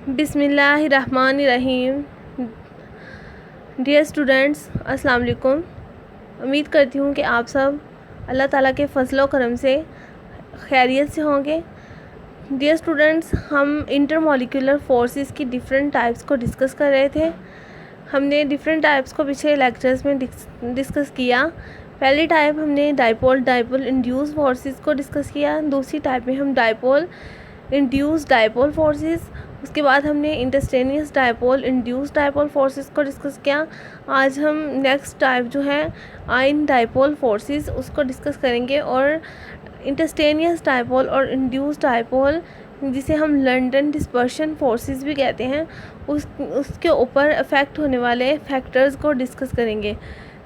बिस्मिल्लाहिर्रहमानिर्रहीम। Dear students, अस्सलाम वालेकुम। उम्मीद करती हूँ कि आप सब अल्लाह ताला के फजलो करम से खैरियत से होंगे। डियर स्टूडेंट्स, हम इंटरमॉलिक्यूलर फोर्सेस की डिफरेंट टाइप्स को डिस्कस कर रहे थे। हमने डिफरेंट टाइप्स को पिछले लेक्चर्स में डिस्कस किया। पहली टाइप हमने डाइपोल इंड्यूस फोर्सेस को डिस्कस किया। दूसरी टाइप में हम डाइपोल इंड्यूस डाइपोल फोर्सेस, उसके बाद हमने इंटरस्टेनियस डाइपोल इंड्यूस डाइपोल फोर्सेस को डिस्कस किया। आज हम नेक्स्ट टाइप जो है आयन डाइपोल फोर्सेस उसको डिस्कस करेंगे। और इंटरस्टेनियस डाइपोल और इंड्यूस डाइपोल, जिसे हम लंदन डिस्पर्शन फोर्सेस भी कहते हैं, उसके ऊपर अफेक्ट होने वाले फैक्टर्स को डिस्कस करेंगे।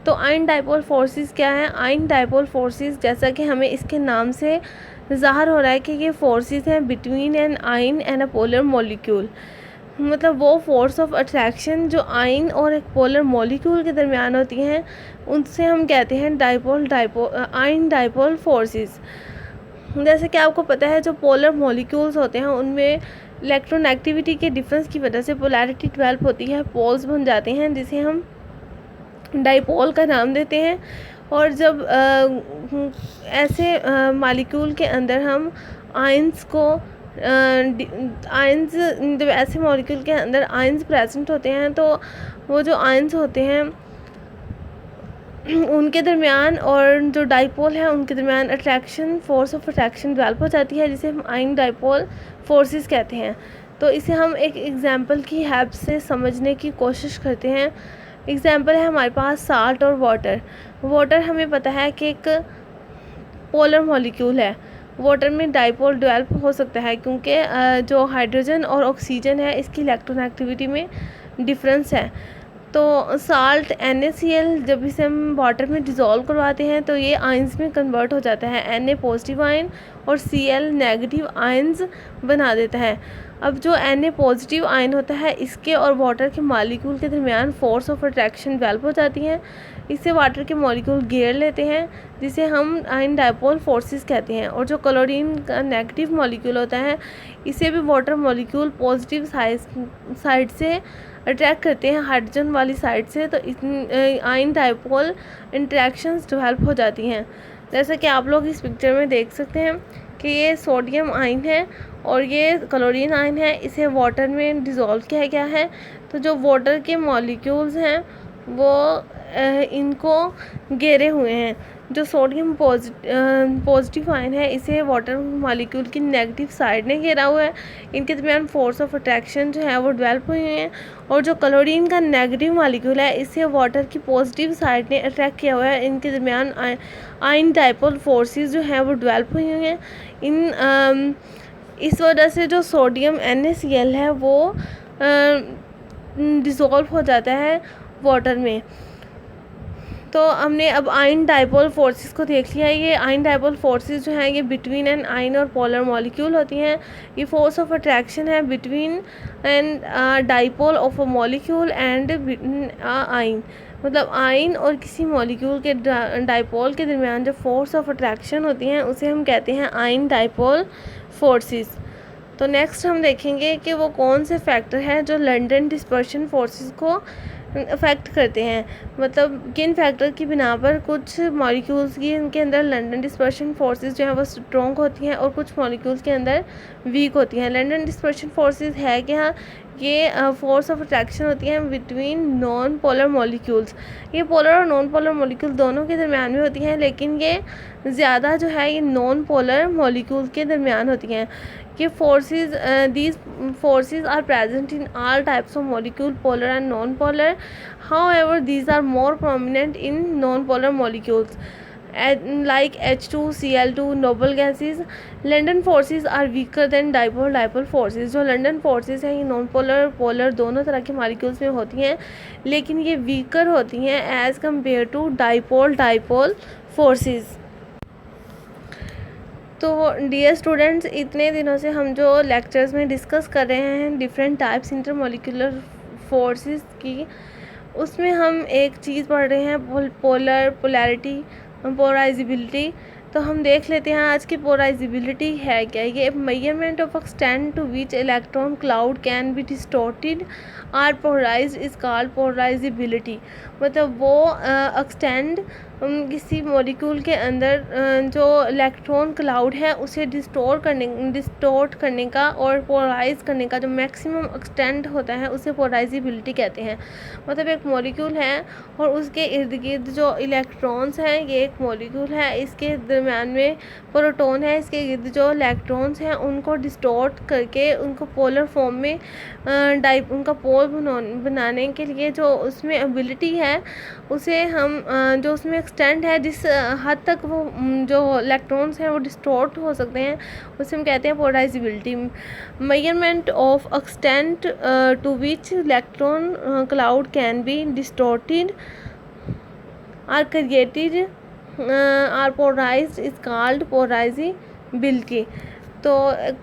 तो आयन डाइपोल फोर्सेस क्या है? आयन डाइपोल फोर्सेस, जैसा कि हमें इसके नाम से ज़ाहिर हो रहा है कि ये फोर्सेस हैं between an ion and a polar molecule. मतलब वो फोर्स ऑफ अट्रैक्शन जो आयन और एक पोलर मॉलिक्यूल के दरमियान होती हैं, उनसे हम कहते हैं आयन डाइपोल फोर्सेस। जैसे कि आपको पता है, जो पोलर मॉलिक्यूल्स होते हैं उनमें इलेक्ट्रोनेगेटिविटी के डिफरेंस की वजह से पोलैरिटी डेवलप होती है, पोल्स बन जाते हैं, जिसे हम डाइपोल का नाम देते हैं। और जब ऐसे मॉलिक्यूल के अंदर हम आयंस जब ऐसे मॉलिक्यूल के अंदर आयंस प्रेजेंट होते हैं, तो वो जो आयंस होते हैं उनके दरमियान और जो डाइपोल है उनके दरमियान फोर्स ऑफ अट्रैक्शन डेवलप हो जाती है, जिसे हम आयन डाइपोल फोर्सेस कहते हैं। तो इसे हम एक एग्जांपल की हेल्प से समझने की कोशिश करते हैं। एग्जांपल है हमारे पास साल्ट और वाटर हमें पता है कि एक पोलर मॉलिक्यूल है। वाटर में डाइपोल डेवलप हो सकता है क्योंकि जो हाइड्रोजन और ऑक्सीजन है, इसकी इलेक्ट्रोनेगेटिविटी में डिफरेंस है। तो साल्ट NaCl, जब इसे हम वाटर में डिज़ोल्व करवाते हैं तो ये आयंस में कन्वर्ट हो जाता है। Na पॉजिटिव आयन और Cl नेगेटिव आयंस बना देता है। अब जो Na पॉजिटिव आयन होता है, इसके और वाटर के मॉलिक्यूल के दरमियान फोर्स ऑफ अट्रैक्शन डेवलप हो जाती है। इससे वाटर के मॉलिक्यूल घेर लेते हैं, जिसे हम आयन डाइपोल फोर्सेस कहते हैं। और जो क्लोरीन का नेगेटिव मॉलिक्यूल होता है, इसे भी वाटर मॉलिक्यूल पॉजिटिव साइड से अट्रैक्ट करते हैं, हाइड्रोजन वाली साइड से। तो आयन डाइपोल इंटरेक्शंस डेवलप हो जाती हैं। जैसा कि आप लोग इस पिक्चर में देख सकते हैं कि ये सोडियम आयन है और ये क्लोरीन आयन है। इसे वाटर में डिज़ोल्व किया गया है। तो जो वाटर के मॉलिक्यूल्स हैं वो इनको घेरे हुए हैं। जो सोडियम पॉजिटिव आयन है, इसे वाटर मॉलिक्यूल की नेगेटिव साइड ने घेरा हुआ है। इनके दरमियान फोर्स ऑफ अट्रैक्शन जो है वो डेवलप हुई हैं। और जो क्लोरीन का नेगेटिव मॉलिक्यूल है, इसे वाटर की पॉजिटिव साइड ने अट्रैक्ट किया हुआ है। इनके दरमियान आयन डाइपोल फोर्सेस जो हैं वो डेवलप हुई हुई हैं। इस वजह से जो सोडियम NaCl है वो डिज़ोल्व हो जाता है वाटर में। तो हमने अब आयन डाइपोल फोर्सेस को देख लिया। ये आयन डाइपोल फोर्सेस जो हैं ये बिटवीन एन आयन और पोलर मॉलिक्यूल होती हैं। ये फोर्स ऑफ अट्रैक्शन है between a dipole of a molecule and ion. मतलब आयन और किसी मॉलिक्यूल के डाइपोल के दरमियान जो फोर्स ऑफ अट्रैक्शन होती हैं, उसे हम कहते हैं आयन डाइपोल फोर्सेस। तो नेक्स्ट हम देखेंगे कि वो कौन से फैक्टर हैं जो लंदन डिस्पर्शन फोर्सेस को अफेक्ट करते हैं। मतलब किन फैक्टर की बिना पर कुछ मॉलिक्यूल्स की इनके अंदर लंदन डिस्पर्शन फोर्सेस जो हैं वो स्ट्रॉन्ग होती हैं और कुछ मॉलिक्यूल्स के अंदर वीक होती हैं। लंदन डिस्पर्शन फोर्सेस है कि हाँ, ये फोर्स ऑफ अट्रैक्शन होती है बिटवीन नॉन पोलर मॉलिक्यूल्स। ये पोलर और नॉन पोलर मॉलिक्यूल दोनों के दरमियान में होती हैं, लेकिन ये ज़्यादा जो है ये नॉन पोलर मॉलिक्यूल के दरमियान होती हैं। कि these forces are present in all types of molecule, polar and non-polar. However, these are more prominent in non-polar molecules like H2Cl2 noble gases. London forces are weaker than dipole forces. जो London forces हैं ये non polar polar दोनों तरह के molecules में होती हैं, लेकिन ये वीकर होती हैं as compare to dipole forces. तो डियर स्टूडेंट्स, इतने दिनों से हम जो लेक्चर्स में डिस्कस कर रहे हैं डिफरेंट टाइप्स इंटरमॉलिक्यूलर फोर्सेस की, उसमें हम एक चीज़ पढ़ रहे हैं पोलैरिटी, पोलराइजेबिलिटी। तो हम देख लेते हैं आज की पोलराइजेबिलिटी है क्या। ये measurement of extent to which electron cloud can be distorted or polarised is called polarisability. मतलब वो एक्सटेंड किसी मॉलिक्यूल के अंदर जो इलेक्ट्रॉन क्लाउड है उसे डिस्टोर्ट करने का और पोलराइज करने का जो मैक्सिमम एक्सटेंट होता है उसे पोलराइजेबिलिटी कहते हैं। मतलब एक मॉलिक्यूल है और उसके इर्द गिर्द जो इलेक्ट्रॉन्स हैं, ये एक मॉलिक्यूल है, इसके दरम्यान में प्रोटॉन है, इसके गिर्द जो इलेक्ट्रॉन्स हैं उनको डिस्टोर्ट करके उनको पोलर फॉर्म में उनका पोल बनाने के लिए जो उसमें एबिलिटी है उसे हम जो उसमें एक्सटेंड है, जिस हद तक वो जो इलेक्ट्रॉन्स हैं वो डिस्टोर्ट हो सकते हैं, उसे हम कहते हैं polarizability. Measurement of extent to which electron cloud can be distorted or created or polarised is called polarizability. तो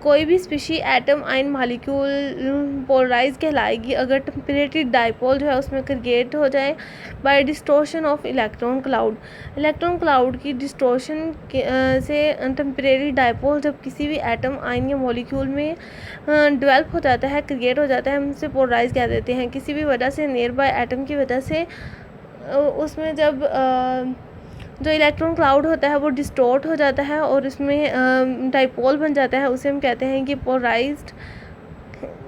कोई भी species atom ion molecule polarize कहलाएगी अगर टेम्परेरी डाइपोल जो है उसमें क्रिएट हो जाए by distortion of electron cloud. Electron cloud की डिस्टोर्शन से टेम्परेरी डाइपोल जब किसी भी एटम आयन या मॉलिक्यूल में डेवलप हो जाता है, क्रिएट हो जाता है, हम उसे पोलराइज कह देते हैं। किसी भी वजह से नियर बाय एटम की वजह से उसमें जब जो इलेक्ट्रॉन क्लाउड होता है वो डिस्टोर्ट हो जाता है और उसमें डाइपोल बन जाता है, उसे हम कहते हैं कि पोलराइज्ड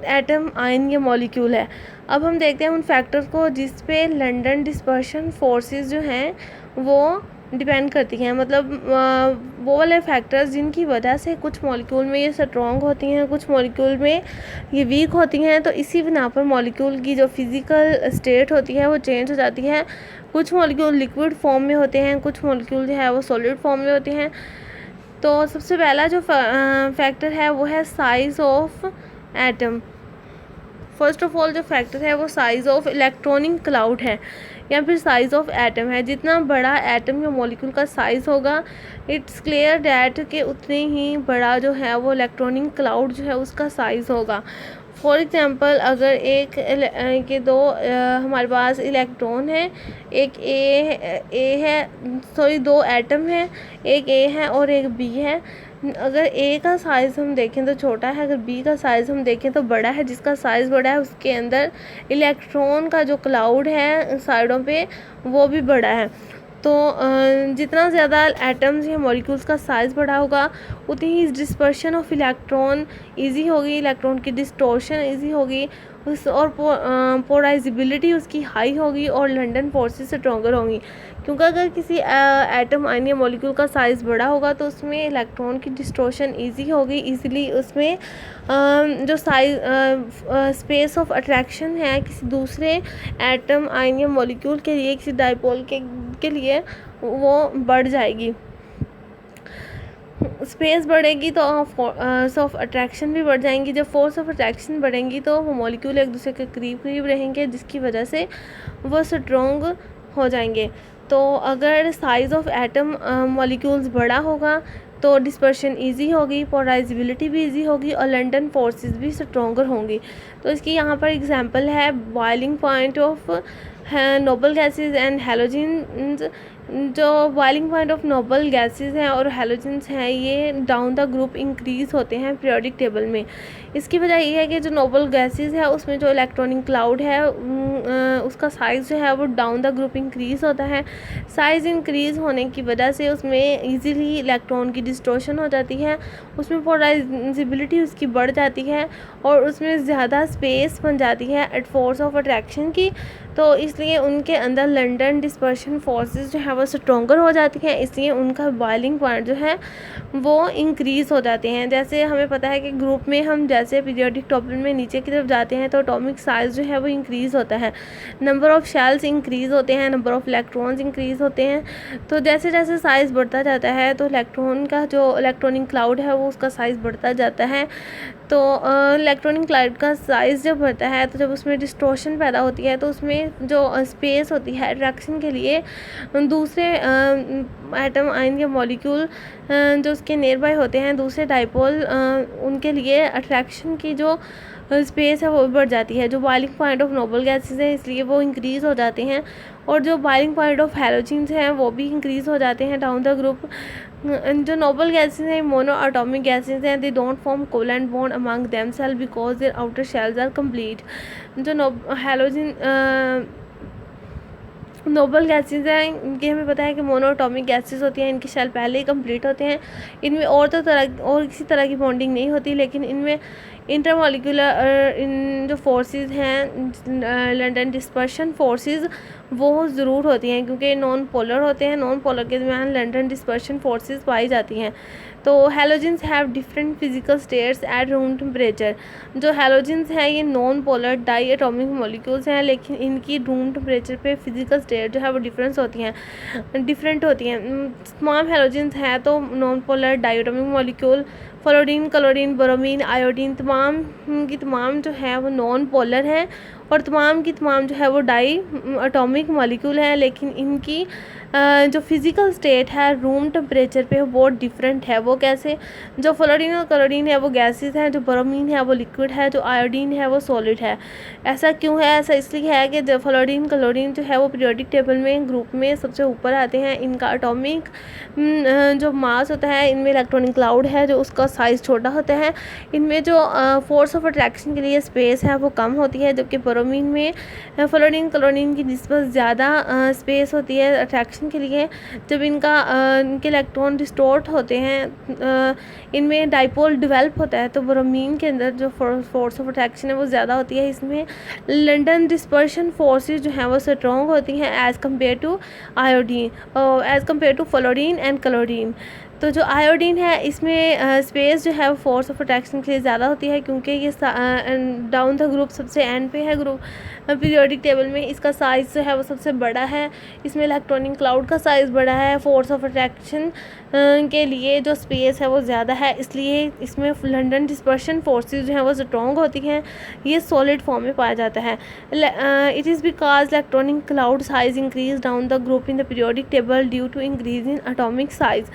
एटम आयन या मॉलिक्यूल है। अब हम देखते हैं उन फैक्टर्स को जिस पे लंडन डिस्पर्शन फोर्सेस जो हैं वो डिपेंड करती हैं। मतलब वो वाले फैक्टर्स जिनकी वजह से कुछ मॉलिक्यूल में ये स्ट्रॉन्ग होती हैं, कुछ मॉलिक्यूल में ये वीक होती हैं। तो इसी बिना पर मॉलिक्यूल की जो फिज़िकल स्टेट होती है वो चेंज हो जाती है। कुछ मॉलिक्यूल लिक्विड फॉर्म में होते हैं, कुछ मॉलिक्यूल जो है वो सॉलिड फॉर्म में होते हैं। तो सबसे पहला जो फैक्टर है वो है size of atom. First of all जो फैक्टर है वो साइज़ ऑफ इलेक्ट्रॉनिक क्लाउड है या फिर साइज़ ऑफ एटम है। जितना बड़ा एटम या मॉलिक्यूल का साइज़ होगा, इट्स क्लियर डैट कि उतने ही बड़ा जो है वो इलेक्ट्रॉनिक क्लाउड जो है उसका साइज़ होगा। फॉर एग्ज़ाम्पल अगर एक के दो हमारे पास इलेक्ट्रॉन है, एक ए है, सॉरी दो एटम है, एक ए है और एक बी है। अगर ए का साइज़ हम देखें तो छोटा है, अगर बी का साइज़ हम देखें तो बड़ा है। जिसका साइज़ बड़ा है उसके अंदर इलेक्ट्रॉन का जो क्लाउड है साइडों पे वो भी बड़ा है। तो जितना ज़्यादा एटम्स या मॉलिक्यूल्स का साइज़ बड़ा होगा उतनी ही डिस्पर्शन ऑफ इलेक्ट्रॉन ईजी होगी, इलेक्ट्रॉन की डिस्टॉर्शन ईजी होगी उस और पोलराइजेबिलिटी उसकी हाई होगी और लंडन फोर्सेस स्ट्रॉन्गर होंगी। क्योंकि अगर किसी एटम आयन या मॉलिक्यूल का साइज़ बड़ा होगा तो उसमें इलेक्ट्रॉन की डिस्टॉर्शन ईजी होगी, ईज़िली उसमें जो साइज स्पेस ऑफ अट्रैक्शन है किसी दूसरे एटम आयन या मॉलिक्यूल के लिए, किसी डाइपोल के लिए वो बढ़ जाएगी। स्पेस बढ़ेगी तो फोर्स ऑफ अट्रैक्शन भी बढ़ जाएंगी। जब फोर्स ऑफ अट्रैक्शन बढ़ेंगी तो वो मॉलिक्यूल एक दूसरे के करीब करीब रहेंगे, जिसकी वजह से वो स्ट्रॉन्ग हो जाएंगे। तो अगर साइज़ ऑफ एटम मॉलिक्यूल्स बड़ा होगा तो डिस्पर्शन इजी होगी, पोलराइजेबिलिटी भी इजी होगी और लंडन फोर्सेस भी स्ट्रॉन्गर होंगी। तो इसकी यहाँ पर एग्जांपल है boiling point of noble gases and halogens. जो boiling point of noble gases हैं और हैलोजेंस हैं ये डाउन द ग्रुप इंक्रीज़ होते हैं पीरियोडिक टेबल में। इसकी वजह ये है कि जो नोबल गैसेस है उसमें जो इलेक्ट्रॉनिक क्लाउड है उसका साइज़ जो है वो डाउन द ग्रुप इंक्रीज़ होता है। साइज़ इंक्रीज़ होने की वजह से उसमें ईजीली इलेक्ट्रॉन की डिस्टॉर्शन हो जाती है, उसमें पोलराइजेबिलिटी उसकी बढ़ जाती है और उसमें ज़्यादा स्पेस बन जाती है एट फोर्स ऑफ अट्रैक्शन की। तो इसलिए उनके अंदर लंडन डिस्पर्शन फोर्सेस जो है वो स्ट्रॉन्गर हो जाती हैं, इसलिए उनका बॉइलिंग पॉइंट जो है वो इंक्रीज़ हो जाते हैं। जैसे हमें पता है कि ग्रुप में हम जैसे पीरियोडिक टेबल में नीचे की तरफ जाते हैं तो एटॉमिक साइज़ जो है वो इंक्रीज़ होता है, नंबर ऑफ़ शेल्स इंक्रीज़ होते हैं, नंबर ऑफ़ इलेक्ट्रॉन्स इंक्रीज़ होते हैं। तो जैसे जैसे साइज़ बढ़ता जाता है तो इलेक्ट्रॉन का जो इलेक्ट्रॉनिक क्लाउड है वो उसका साइज़ बढ़ता जाता है। तो इलेक्ट्रॉनिक क्लाउड का साइज़ जब बढ़ता है तो जब उसमें डिस्टॉर्शन पैदा होती है तो उसमें जो स्पेस होती है अट्रैक्शन के लिए दूसरे एटम आयन या मॉलिक्यूल जो उसके नियर बाय होते हैं, दूसरे डाइपोल, उनके लिए अट्रैक्शन की जो स्पेस है वो बढ़ जाती है। जो boiling point of noble gases है इसलिए वो इंक्रीज़ हो जाते हैं, और जो बॉइलिंग पॉइंट ऑफ हैलोजेंस हैं वो भी इंक्रीज़ हो जाते हैं डाउन द ग्रुप। जो नोबल गैसेस हैं मोनो एटॉमिक गैसेस हैं, they don't form covalent bond among themselves because their outer shells are complete. जो हैलोजन नोबल गैसेस हैं इनके हमें पता है कि मोनोटॉमिक गैसेस होती हैं, इनके शेल पहले ही कंप्लीट होते हैं, इनमें और किसी तरह की बॉन्डिंग नहीं होती, लेकिन इनमें इंटरमॉलिक्यूलर इन जो फोर्सेस हैं लंडन डिस्पर्शन फोर्सेस वो ज़रूर होती हैं, क्योंकि नॉन पोलर होते हैं। नॉन पोलर के दरमियान लंडन डिस्पर्शन फोर्सेस पाई जाती हैं। तो halogens have different physical states at room temperature. जो हैलोजेंस हैं ये non polar di atomic molecules हैं, लेकिन इनकी रूम टेम्परेचर पे फिजिकल स्टेट जो है वो डिफरेंट होती हैं। तमाम हैलोजेंस हैं तो non polar di atomic molecule, fluorine, chlorine, bromine, iodine तमाम जो है वो नॉन पोलर हैं, और तमाम जो है वो डाई एटॉमिक मॉलिक्यूल हैं, लेकिन इनकी जो फिज़िकल स्टेट है रूम टेम्परेचर पे वो डिफरेंट है। वो कैसे? जो फ्लोरीन और क्लोरीन है वो गैसेस हैं, जो ब्रोमीन है वो लिक्विड है, जो आयोडीन है वो सॉलिड है। ऐसा क्यों है? ऐसा इसलिए है कि जो फ्लोरीन क्लोरीन जो है वो पीरियोडिक टेबल में ग्रुप में सबसे ऊपर आते हैं। इनका एटॉमिक जो मास होता है, इनमें इलेक्ट्रॉनिक क्लाउड है जो उसका साइज़ छोटा होता है। इनमें जो फोर्स ऑफ अट्रैक्शन के लिए स्पेस है वो कम होती है, जबकि ब्रोमीन में फ्लोरीन क्लोरीन की निस्बत ज़्यादा स्पेस होती है अट्रैक्शन के लिए। जब इनके इलेक्ट्रॉन डिस्टॉर्ट होते हैं, इनमें डाइपोल डेवलप होता है, तो ब्रोमीन के अंदर जो फोर्स ऑफ अट्रैक्शन है वो ज़्यादा होती है। इसमें लंडन डिस्पर्शन फोर्सेस जो हैं वो स्ट्रॉन्ग होती हैं as compare to fluorine and chlorine. तो जो आयोडीन है इसमें स्पेस जो है वो फोर्स ऑफ अट्रैक्शन के लिए ज़्यादा होती है, क्योंकि ये डाउन द ग्रुप सबसे एंड पे है ग्रुप पीरियोडिक टेबल में। इसका साइज़ जो है वो सबसे बड़ा है, इसमें इलेक्ट्रॉनिक क्लाउड का साइज़ बड़ा है, फोर्स ऑफ अट्रैक्शन के लिए जो स्पेस है वो ज़्यादा है, इसलिए इसमें लंडन डिस्पर्शन फोर्सेस जो हैं वो स्ट्रॉन्ग होती हैं। ये सॉलिड फॉर्म में पाया जाता है। It is because electronic cloud size increase down the group in the periodic table due to increase in atomic size.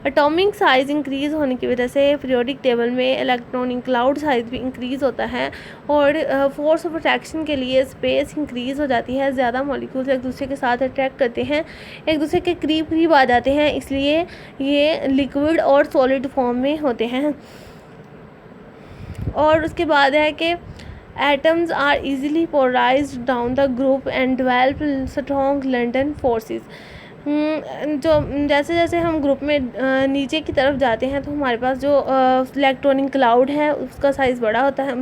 Atomic size increase होने की वजह से पीरियोडिक टेबल में इलेक्ट्रॉनिक क्लाउड साइज़ भी इंक्रीज़ होता है, और फोर्स ऑफ अट्रैक्शन के लिए स्पेस इंक्रीज़ हो जाती है। ज़्यादा मॉलिक्यूल्स एक दूसरे के साथ अट्रैक्ट करते हैं, एक दूसरे के करीब आ जाते हैं, इसलिए ये लिक्विड और सॉलिड फॉर्म में होते हैं। और उसके बाद है कि atoms are easily polarised down the group and develop strong London forces. जो जैसे जैसे हम ग्रुप में नीचे की तरफ जाते हैं तो हमारे पास जो इलेक्ट्रॉनिक क्लाउड है उसका साइज़ बड़ा होता है,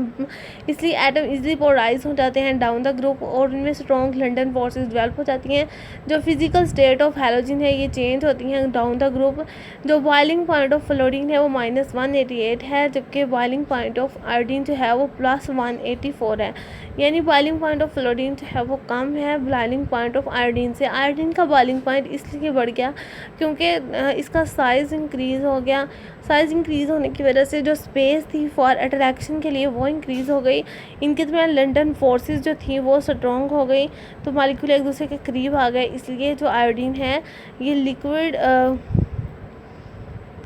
इसलिए एटम इजीली पोलराइज हो जाते हैं डाउन द ग्रुप, और उनमें स्ट्रॉन्ग लंडन फोर्सेस डेवलप हो जाती हैं। जो फिजिकल स्टेट ऑफ हैलोजन है ये चेंज होती हैं डाउन द ग्रुप। जो बॉइलिंग पॉइंट ऑफ फ्लोरीन है वो -188 है, जबकि बॉइलिंग पॉइंट ऑफ आयोडीन जो है वो +184 है। यानी बॉइलिंग पॉइंट ऑफ फ्लोरीन जो है वो कम है बॉइलिंग पॉइंट ऑफ आयोडीन से। आयोडीन का बॉइलिंग पॉइंट इसलिए बढ़ गया क्योंकि इसका साइज़ इंक्रीज़ हो गया। साइज़ इंक्रीज़ होने की वजह से जो स्पेस थी फॉर अट्रैक्शन के लिए वो इंक्रीज़ हो गई। इनके दरमियान लंडन फोर्सेस जो थी वो स्ट्रॉन्ग हो गई, तो मॉलिक्यूल एक दूसरे के करीब आ गए, इसलिए जो आयोडीन है ये लिक्विड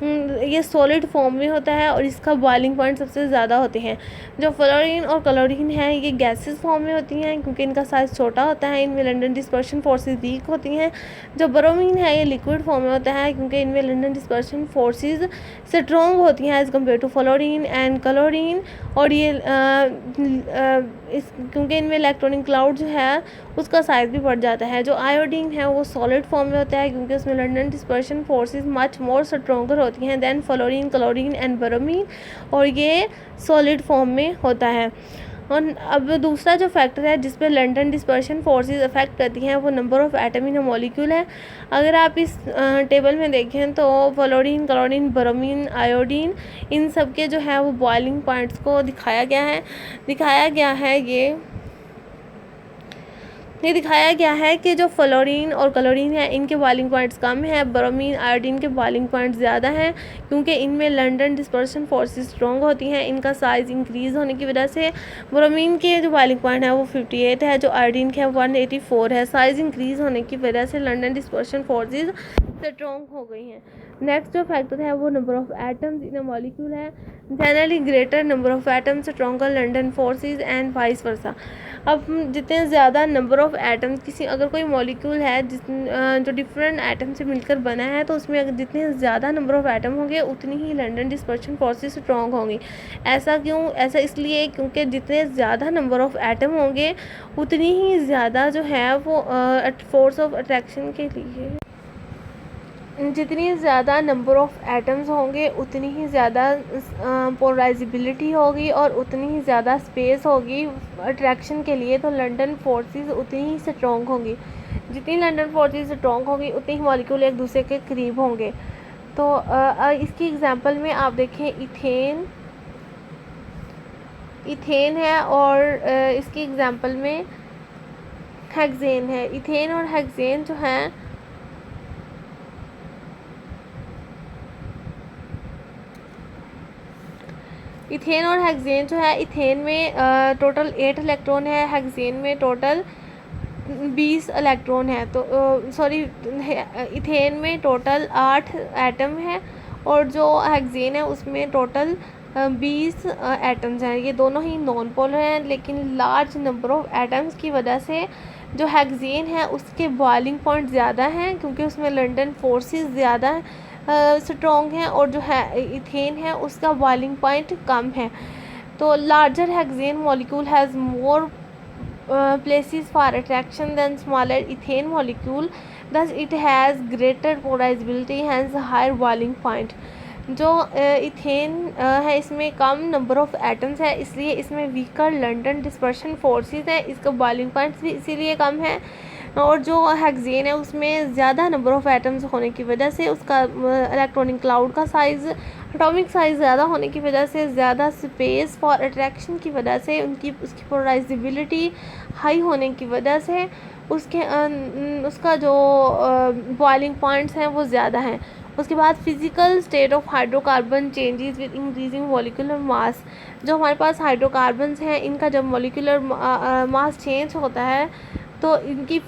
ये सॉलिड फॉर्म में होता है और इसका बॉइलिंग पॉइंट सबसे ज़्यादा होते हैं। जो फ्लोरीन और क्लोरीन है ये गैसेस फॉर्म में होती हैं क्योंकि इनका साइज़ छोटा होता है, इनमें लंडन डिस्पर्शन फोर्सेस वीक होती हैं। जो ब्रोमीन है ये लिक्विड फॉर्म में होता है क्योंकि इनमें लंडन डिस्पर्शन फोर्सेस स्ट्रॉन्ग होती हैं as compare to fluorine and chlorine. और ये क्योंकि इनमें इलेक्ट्रॉनिक क्लाउड जो है उसका साइज़ भी बढ़ जाता है। जो आयोडीन है वो सॉलिड फॉर्म में होता है क्योंकि उसमें London dispersion forces much more stronger होती हैं then fluorine, chlorine and bromine, और ये सॉलिड फॉर्म में होता है। और अब दूसरा जो फैक्टर है जिस पे लंडन डिस्पर्शन फोर्सेस अफेक्ट करती हैं वो number of atom in a molecule है। अगर आप इस टेबल में देखें तो फ्लोरीन, क्लोरीन, ब्रोमीन, आयोडीन इन सब के जो है वो बॉइलिंग पॉइंट्स को दिखाया गया है कि जो फ्लोरीन और क्लोरीन है इनके बॉइलिंग पॉइंट्स कम है, ब्रोमीन, आयोडीन के बॉइलिंग पॉइंट्स ज़्यादा हैं क्योंकि इनमें लंडन डिस्पर्शन फोर्सेस स्ट्रॉन्ग होती हैं। इनका साइज़ इंक्रीज़ होने की वजह से ब्रोमीन के जो बॉइलिंग पॉइंट है वो 58 है, जो आयोडीन के 184 है। साइज़ इंक्रीज़ होने की वजह से लंडन डिस्पर्शन फोर्सेस स्ट्रॉन्ग हो गई हैं। नेक्स्ट जो फैक्टर है वो number of atoms in a molecule है। Generally greater number of atoms stronger London forces and vice versa. अब जितने ज़्यादा नंबर ऑफ एटम्स किसी अगर कोई मॉलिक्यूल है जो डिफरेंट एटम से मिलकर बना है, तो उसमें अगर जितने ज़्यादा नंबर ऑफ एटम होंगे उतनी ही लंडन डिस्पर्शन फोर्सेस स्ट्रॉन्ग होंगी। ऐसा क्यों? ऐसा इसलिए क्योंकि जितने ज़्यादा नंबर ऑफ एटम होंगे उतनी ही ज़्यादा जो है वो फोर्स ऑफ अट्रैक्शन के लिए जितनी ज़्यादा नंबर ऑफ़ एटम्स होंगे उतनी ही ज़्यादा पोलराइजेबिलिटी होगी और उतनी ही ज़्यादा स्पेस होगी अट्रैक्शन के लिए। तो लंडन फोर्सेस उतनी ही स्ट्रॉन्ग होंगी। जितनी लंडन फोर्सेस स्ट्रॉन्ग होगी उतनी ही मॉलिक्यूल एक दूसरे के करीब होंगे। तो इसकी एग्जांपल में आप देखें इथेन है और इसकी एग्जांपल में हेक्सेन है। इथेन और हेक्सेन जो हैं इथेन और हेक्सेन जो है, इथेन में टोटल 8 इलेक्ट्रॉन है, हेक्सेन में टोटल 20 इलेक्ट्रॉन है। तो इथेन में टोटल 8 एटम है और जो हेक्सेन है उसमें टोटल 20 एटम्स हैं। ये दोनों ही नॉन पोलर हैं, लेकिन लार्ज नंबर ऑफ एटम्स की वजह से जो हेक्सेन है उसके बॉइलिंग पॉइंट ज़्यादा हैं, क्योंकि उसमें लंडन फोर्सेस ज़्यादा स्ट्रॉन्ग हैं, और जो है इथेन है उसका बॉइलिंग पॉइंट कम है। तो larger hexane molecule has more places for attraction than smaller ethane molecule, thus it has greater polarizability, hence higher boiling point। जो इथेन है इसमें कम नंबर ऑफ़ एटम्स है, इसलिए इसमें वीकर लंडन डिस्पर्शन फोर्सेस हैं, इसका बॉइलिंग पॉइंट्स भी इसीलिए कम है। और जो हेक्सेन है उसमें ज़्यादा नंबर ऑफ़ एटम्स होने की वजह से उसका इलेक्ट्रॉनिक क्लाउड का साइज़, एटॉमिक साइज़ ज़्यादा होने की वजह से, ज़्यादा स्पेस फॉर अट्रैक्शन की वजह से, उसकी पोलराइजेबिलिटी हाई होने की वजह से उसका जो बॉइलिंग पॉइंट्स हैं वो ज़्यादा हैं। उसके बाद physical state of hydrocarbon changes with increasing molecular mass. जो हमारे पास हाइड्रोकार्बन्स हैं इनका जब मॉलिक्यूलर मास चेंज होता है तो इनकी